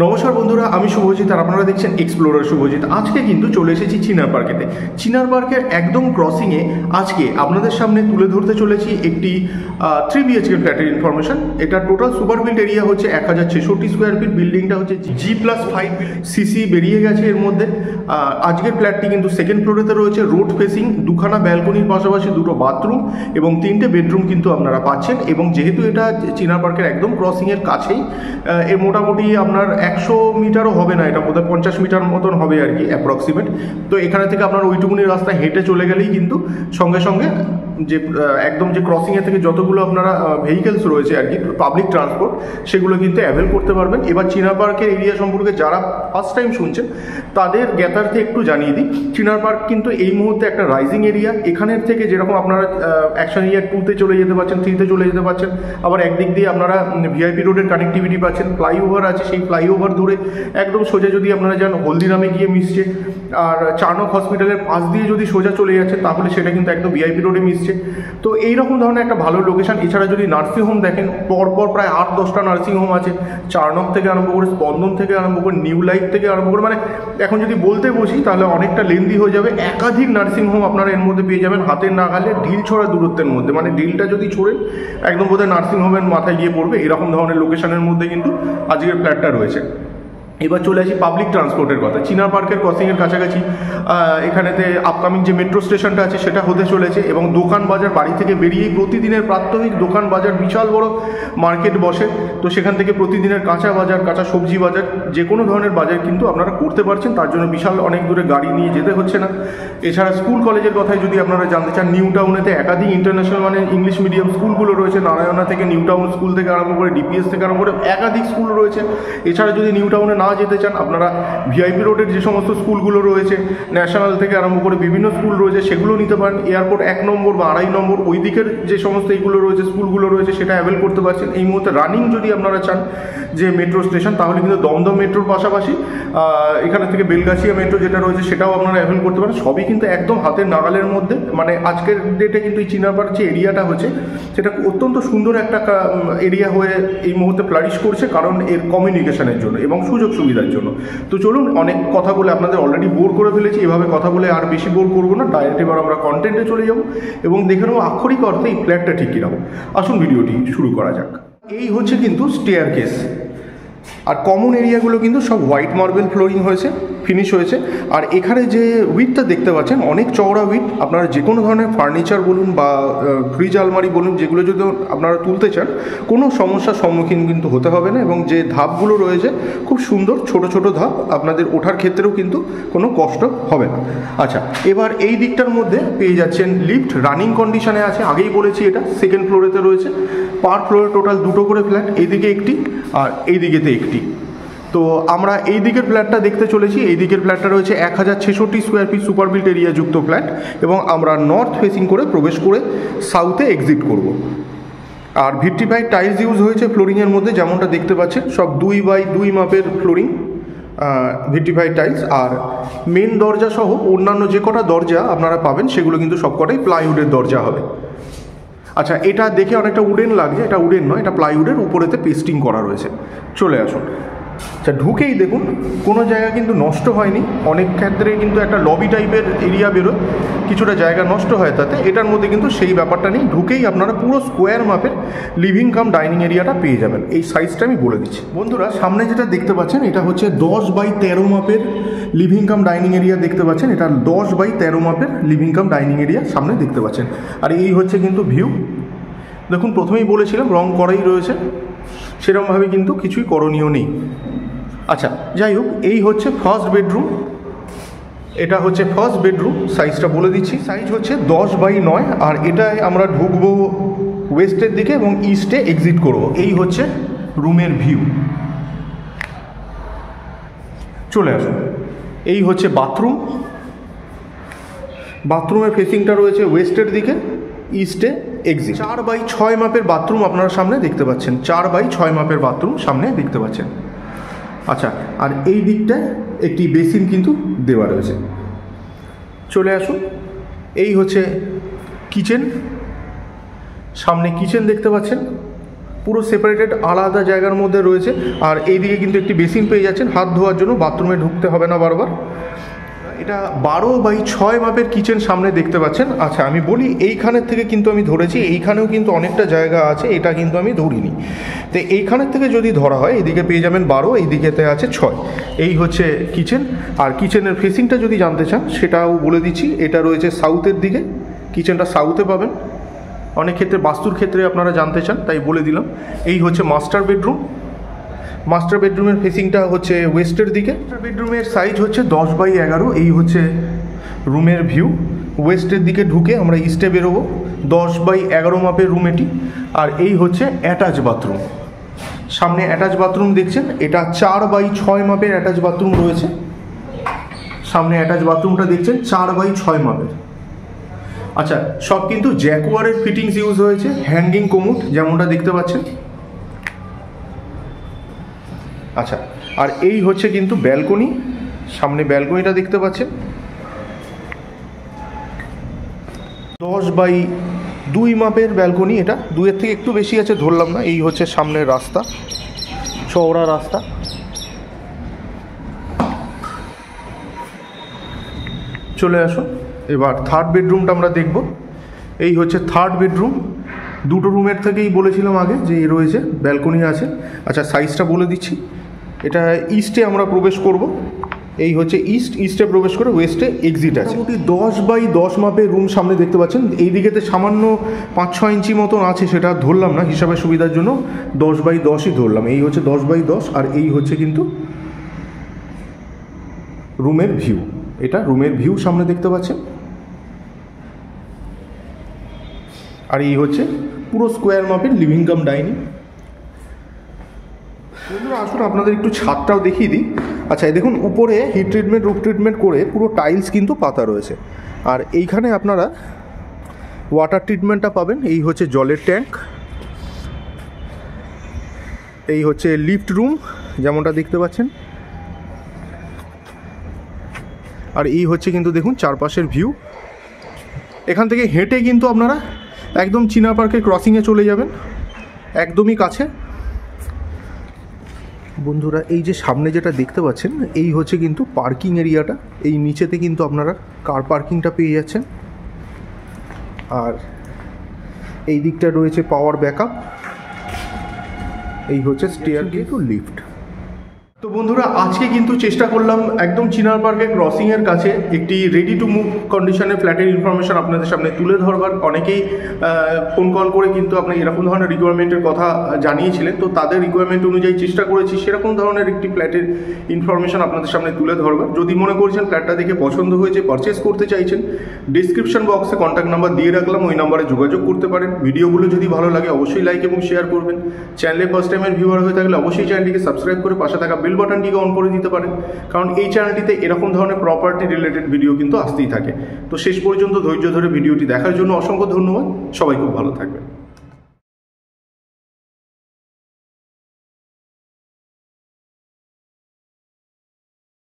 নমস্কার বন্ধুরা, আমি শুভজিৎ আর আপনারা দেখছেন এক্সপ্লোরার শুভজিৎ। আজকে কিন্তু চলে এসেছি চিনার পার্কেতে। চিনার পার্কের একদম ক্রসিংয়ে আজকে আপনাদের সামনে তুলে ধরতে চলেছি একটি 3 BHK ফ্ল্যাটের ইনফরমেশন। এটা টোটাল সুপার বিল্ড এরিয়া হচ্ছে 1066 স্কোয়ার ফিট। বিল্ডিংটা হচ্ছে G+5 সিসি বেরিয়ে গেছে এর মধ্যে। আজকের ফ্ল্যাটটি কিন্তু সেকেন্ড ফ্লোরেতে রয়েছে, রোড ফেসিং, দুখানা ব্যালকনির পাশাপাশি দুটো বাথরুম এবং 3টে বেডরুম কিন্তু আপনারা পাচ্ছেন। এবং যেহেতু এটা চিনার পার্কের একদম ক্রসিংয়ের কাছেই, এর মোটামুটি আপনার 100 মিটারও হবে না, এটা বোধহয় 50 মিটার মতন হবে আর কি অ্যাপ্রক্সিমেট। তো এখানে থেকে আপনার ওইটুকুনি রাস্তা হেঁটে চলে গেলেই কিন্তু সঙ্গে সঙ্গে যে একদম যে ক্রসিংয়ে থেকে যতগুলো আপনারা ভেহিকেলস রয়েছে আর কি, পাবলিক ট্রান্সপোর্ট, সেগুলো কিন্তু অ্যাভেল করতে পারবেন। এবার চিনার পার্কের এরিয়া সম্পর্কে যারা ফার্স্ট টাইম শুনছেন তাদের জ্ঞাতার্থে একটু জানিয়ে দিই। চিনার পার্ক কিন্তু এই মুহূর্তে একটা রাইজিং এরিয়া। এখানের থেকে যেরকম আপনারা অ্যাকশন এরিয়া 2তে চলে যেতে পারছেন, 3তে চলে যেতে পারছেন, আবার একদিক দিয়ে আপনারা ভিআইপি রোডের কানেক্টিভিটি পাচ্ছেন, ফ্লাইওভার আছে, সেই ফ্লাইওভার ধরে একদম সোজা যদি আপনারা যান হলদিরামে গিয়ে মিশছে, আর চারনক হসপিটালের পাশ দিয়ে যদি সোজা চলে যাচ্ছে তাহলে সেটা কিন্তু একদম ভিআইপি রোডে মিশছে। তো এইরকম ধরনের একটা ভালো লোকেশন। এছাড়া যদি নার্সিংহোম দেখেন, পরপর প্রায় 8-10টা নার্সিংহোম আছে, চারনক থেকে আরম্ভ করে, স্পন্দন থেকে আরম্ভ করে, নিউ লাইফ থেকে আরম্ভ করে, মানে এখন যদি বলতে বসি তাহলে অনেকটা লেন্দি হয়ে যাবে। একাধিক নার্সিংহোম আপনারা এর মধ্যে পেয়ে যাবেন হাতের নাগালে, ঢিল ছোড়া দূরত্বের মধ্যে। মানে ঢিলটা যদি ছোড়েন একদম বোধহয় নার্সিংহোমের মাথায় গিয়ে পড়বে, এরকম ধরনের লোকেশনের মধ্যে কিন্তু আজকের ফ্ল্যাটটা রয়েছে। এবার চলে আসি পাবলিক ট্রান্সপোর্টের কথা। চিনার পার্কের ক্রসিংয়ের কাছাকাছি এখানেতে আপকামিং যে মেট্রো স্টেশনটা আছে সেটা হতে চলেছে, এবং দোকান বাজার বাড়ি থেকে বেরিয়েই প্রতিদিনের প্রাত্যহিক দোকান বাজার, বিশাল বড় মার্কেট বসে। তো সেখান থেকে প্রতিদিনের কাঁচা বাজার, কাঁচা সবজি বাজার, যে কোনো ধরনের বাজার কিন্তু আপনারা করতে পারছেন। তার জন্য বিশাল অনেক দূরে গাড়ি নিয়ে যেতে হচ্ছে না। এছাড়া স্কুল কলেজের কথায় যদি আপনারা জানতে চান, নিউ টাউনেতে একাধিক ইন্টারন্যাশনাল মানে ইংলিশ মিডিয়াম স্কুলগুলো রয়েছে। নারায়ণা থেকে নিউ টাউন স্কুল থেকে আরম্ভ করে, ডিপিএস থেকে আরম্ভ করে একাধিক স্কুল রয়েছে। এছাড়া যদি নিউ টাউনে না যেতে চান, আপনারা ভিআইপি রোডের যে সমস্ত স্কুলগুলো রয়েছে, ন্যাশনাল থেকে আরম্ভ করে বিভিন্ন স্কুল রয়েছে, সেগুলো নিতে পারেন। এয়ারপোর্ট 1 নম্বর বা 2.5 নম্বর ওই দিকের যে সমস্ত এইগুলো রয়েছে, স্কুলগুলো রয়েছে, সেটা অ্যাভেল করতে পারছেন। এই মুহূর্তে রানিং যদি আপনারা চান যে মেট্রো স্টেশন, তাহলে কিন্তু দমদম মেট্রোর পাশাপাশি এখানে থেকে বেলগাছিয়া মেট্রো যেটা রয়েছে সেটাও আপনারা অ্যাভেল করতে পারেন। সবই কিন্তু একদম হাতের নাগালের মধ্যে। মানে আজকের ডেটে কিন্তু এই চিনার পার্ক যে এরিয়াটা হচ্ছে সেটা অত্যন্ত সুন্দর একটা এরিয়া হয়ে এই মুহূর্তে ফ্লারিশ করছে, কারণ এর কমিউনিকেশনের জন্য এবং সুযোগ সুবিধার জন্য। তো চলুন, অনেক কথা বলে আপনাদের অলরেডি বোর করে ফেলেছি, এভাবে কথা বলে আর বেশি বোর করবো না। ডাইরেক্ট এবার আমরা কন্টেন্টে চলে যাব এবং দেখে নেবো আক্ষরিক অর্থে এই ফ্ল্যাটটা ঠিক কিরকম। আসুন ভিডিওটি শুরু করা যাক। এই হচ্ছে কিন্তু স্টেয়ার কেস, আর কমন এরিয়াগুলো কিন্তু সব হোয়াইট মার্বেল ফ্লোরিং হয়েছে, ফিনিশ হয়েছে। আর এখানে যে উইথটা দেখতে পাচ্ছেন, অনেক চওড়া উইথ। আপনারা যে কোনো ধরনের ফার্নিচার বলুন বা ফ্রিজ আলমারি বলুন, যেগুলো যদি আপনারা তুলতে চান, কোনো সমস্যার সম্মুখীন কিন্তু হতে হবে না। এবং যে ধাপগুলো রয়েছে খুব সুন্দর ছোট ছোট ধাপ, আপনাদের ওঠার ক্ষেত্রেও কিন্তু কোনো কষ্ট হবে না। আচ্ছা, এবার এই দিকটার মধ্যে পেয়ে যাচ্ছেন লিফট, রানিং কন্ডিশনে আছে। আগেই বলেছি এটা সেকেন্ড ফ্লোরেতে রয়েছে। পার ফ্লোরে টোটাল 2টো করে ফ্ল্যাট, এইদিকে একটি আর এই দিকেতে একটি। তো আমরা এই দিকের ফ্ল্যাটটা দেখতে চলেছি। এই দিকের ফ্ল্যাটটা রয়েছে 1066 square feet super built area যুক্ত ফ্ল্যাট, এবং আমরা নর্থ ফেসিং করে প্রবেশ করে সাউথে এক্সিট করব। আর ভিট্রিফাইড টাইলস ইউজ হয়েছে ফ্লোরিংয়ের মধ্যে, যেমনটা দেখতে পাচ্ছেন সব 2x2 মাপের ফ্লোরিং, ভিট্রিফাইড টাইলস। আর মেন দরজা সহ অন্যান্য যে কটা দরজা আপনারা পাবেন সেগুলো কিন্তু সবকটাই প্লাইউডের দরজা হবে। আচ্ছা, এটা দেখে অনেকটা উডেন লাগছে, এটা উডেন নয়, এটা প্লাইউডের উপরেতে পেস্টিং করা রয়েছে। চলে আসুন। আচ্ছা, ঢুকেই দেখুন কোনো জায়গা কিন্তু নষ্ট হয়নি। অনেক ক্ষেত্রে কিন্তু একটা লবি টাইপের এরিয়া বেরোয়, কিছুটা জায়গা নষ্ট হয় তাতে। এটার মধ্যে কিন্তু সেই ব্যাপারটা নেই। ঢুকেই আপনারা পুরো স্কোয়ার মাপের লিভিং কাম ডাইনিং এরিয়াটা পেয়ে যাবেন। এই সাইজটা আমি বলে দিচ্ছি বন্ধুরা। সামনে যেটা দেখতে পাচ্ছেন এটা হচ্ছে 10x13 মাপের লিভিং কাম ডাইনিং এরিয়া দেখতে পাচ্ছেন। এটা 10x13 মাপের লিভিং কাম ডাইনিং এরিয়া সামনে দেখতে পাচ্ছেন। আর এই হচ্ছে কিন্তু ভিউ। দেখুন, প্রথমেই বলেছিলাম রং করাই রয়েছে, সেরকমভাবে কিন্তু কিছুই করণীয় নেই। আচ্ছা, যাই হোক, এই হচ্ছে ফার্স্ট বেডরুম। এটা হচ্ছে ফার্স্ট বেডরুম। সাইজটা বলে দিচ্ছি, সাইজ হচ্ছে 10x9। আর এটায় আমরা ঢুকবো ওয়েস্টের দিকে এবং ইস্টে এক্সিট করব। এই হচ্ছে রুমের ভিউ। চলে আসুন। এই হচ্ছে বাথরুম। বাথরুমের ফেসিংটা রয়েছে ওয়েস্টের দিকে, ইস্টে এক্সিট। 4x6 মাপের বাথরুম আপনারা সামনে দেখতে পাচ্ছেন। 4x6 মাপের বাথরুম সামনে দেখতে পাচ্ছেন। আচ্ছা, আর এই দিকটায় একটি বেসিন কিন্তু দেওয়া রয়েছে। চলে আসুন। এই হচ্ছে কিচেন। সামনে কিচেন দেখতে পাচ্ছেন, পুরো সেপারেটেড আলাদা জায়গার মধ্যে রয়েছে। আর এইদিকে কিন্তু একটি বেসিন পেয়ে যাচ্ছেন হাত ধোয়ার জন্য, বাথরুমে ঢুকতে হবে না বারবার। এটা 12x6 মাপের কিচেন সামনে দেখতে পাচ্ছেন। আচ্ছা আমি বলি এইখানের থেকে কিন্তু আমি ধরেছি, এইখানেও কিন্তু অনেকটা জায়গা আছে, এটা কিন্তু আমি ধরিনি। তো এইখানের থেকে যদি ধরা হয় এদিকে পেয়ে যাবেন 12, এইদিকেতে আছে 6। এই হচ্ছে কিচেন। আর কিচেনের ফেসিংটা যদি জানতে চান সেটাও বলে দিচ্ছি, এটা রয়েছে সাউথের দিকে, কিচেনটা সাউথে পাবেন। অনেক ক্ষেত্রে বাস্তুর ক্ষেত্রে আপনারা জানতে চান তাই বলে দিলাম। এই হচ্ছে মাস্টার বেডরুম। মাস্টার বেডরুমের ফেসিংটা হচ্ছে ওয়েস্টের দিকে। মাস্টার বেডরুমের সাইজ হচ্ছে 10x11। এই হচ্ছে রুমের ভিউ। ওয়েস্টের দিকে ঢুকে আমরা ইস্টে বেরোবো। 10x11 মাপের রুম এটি। আর এই হচ্ছে অ্যাটাচ বাথরুম। সামনে অ্যাটাচ বাথরুম দেখছেন, এটা 4x6 মাপের অ্যাটাচ বাথরুম রয়েছে। সামনে অ্যাটাচ বাথরুমটা দেখছেন 4x6 মাপের। আচ্ছা সব কিন্তু জ্যাকুয়ারের ফিটিংস ইউজ হয়েছে, হ্যাঙ্গিং কোমোড যেমনটা দেখতে পাচ্ছেন। আচ্ছা আর এই হচ্ছে কিন্তু ব্যালকনি, সামনে ব্যালকনিটা দেখতে পাচ্ছেন। 10x2 মাপের ব্যালকনি, এটা 2-এর থেকে একটু বেশি আছে ধরলাম না। এই হচ্ছে সামনের রাস্তা, চওড়া রাস্তা। চলে আসুন এবার থার্ড বেডরুমটা আমরা দেখব। এই হচ্ছে থার্ড বেডরুম। দুটো রুমের থেকেই বলেছিলাম আগে যে রয়েছে ব্যালকনি আছে। আচ্ছা সাইজটা বলে দিচ্ছি, এটা ইস্টে আমরা প্রবেশ করব। এই হচ্ছে ইস্টে প্রবেশ করে ওয়েস্টে এক্সিট আছে। মোটামুটি 10x10 মাপের রুম সামনে দেখতে পাচ্ছেন। এই দিকেতে সামান্য 5-6 ইঞ্চি মতন আছে, সেটা ধরলাম না, হিসাবে সুবিধার জন্য 10x10ই ধরলাম। এই হচ্ছে 10x10 আর এই হচ্ছে কিন্তু রুমের ভিউ। এটা রুমের ভিউ সামনে দেখতে পাচ্ছেন। আর এই হচ্ছে পুরো স্কোয়ার মাপের লিভিং কাম ডাইনিং। বন্ধুরা আসুন আপনাদের একটু ছাদটাও দেখিয়ে দিই। আচ্ছা দেখুন উপরে হিট ট্রিটমেন্ট রুফ ট্রিটমেন্ট করে পুরো টাইলস কিন্তু পাতা রয়েছে। আর এইখানে আপনারা ওয়াটার ট্রিটমেন্টটা পাবেন। এই হচ্ছে জলের ট্যাঙ্ক, এই হচ্ছে লিফট রুম যেমনটা দেখতে পাচ্ছেন। আর এই হচ্ছে কিন্তু দেখুন চারপাশের ভিউ। এখান থেকে হেঁটে কিন্তু আপনারা একদম চিনা পার্কের ক্রসিংয়ে চলে যাবেন, একদমই কাছে। বন্ধুরা এই যে সামনে যেটা দেখতে পাচ্ছেন এই হচ্ছে কিন্তু পার্কিং এরিয়াটা। এই নিচেতে কিন্তু আপনারা কার পার্কিংটা পেয়ে যাচ্ছেন। আর এই দিকটা রয়েছে পাওয়ার ব্যাকআপ। এই হচ্ছে স্টেয়ার গেট ও লিফট। তো বন্ধুরা আজকে কিন্তু চেষ্টা করলাম একদম চিনার পার্কের ক্রসিংয়ের কাছে একটি রেডি টু মুভ কন্ডিশনের ফ্ল্যাটের ইনফরমেশন আপনাদের সামনে তুলে ধরবার। অনেকেই ফোন কল করে কিন্তু আপনি এরকম ধরনের রিকোয়ারমেন্টের কথা জানিয়েছিলেন, তো তাদের রিকোয়ারমেন্ট অনুযায়ী চেষ্টা করেছি সেরকম ধরনের একটি ফ্ল্যাটের ইনফরমেশন আপনাদের সামনে তুলে ধরবার। যদি মনে করছেন ফ্ল্যাটটা দেখে পছন্দ হয়েছে, পারচেস করতে চাইছেন, ডিসক্রিপশন বক্সে কন্ট্যাক্ট নাম্বার দিয়ে রাখলাম, ওই নাম্বারে যোগাযোগ করতে পারেন। ভিডিওগুলো যদি ভালো লাগে অবশ্যই লাইক এবং শেয়ার করবেন। চ্যানেলে ফার্স্ট টাইমের ভিউয়ার হয়ে থাকলে অবশ্যই চ্যানেলটিকে সাবস্ক্রাইব করে পাশে থাকা বেল বাটনটিকে অন করে দিতে পারেন, কারণ এই চ্যানেলটিতে এরকম ধরনের প্রপার্টি রিলেটেড ভিডিও কিন্তু আসতেই থাকে। তো শেষ পর্যন্ত ধৈর্য ধরে ভিডিওটি দেখার জন্য অসংখ্য ধন্যবাদ। সবাই খুব ভালো থাকবেন।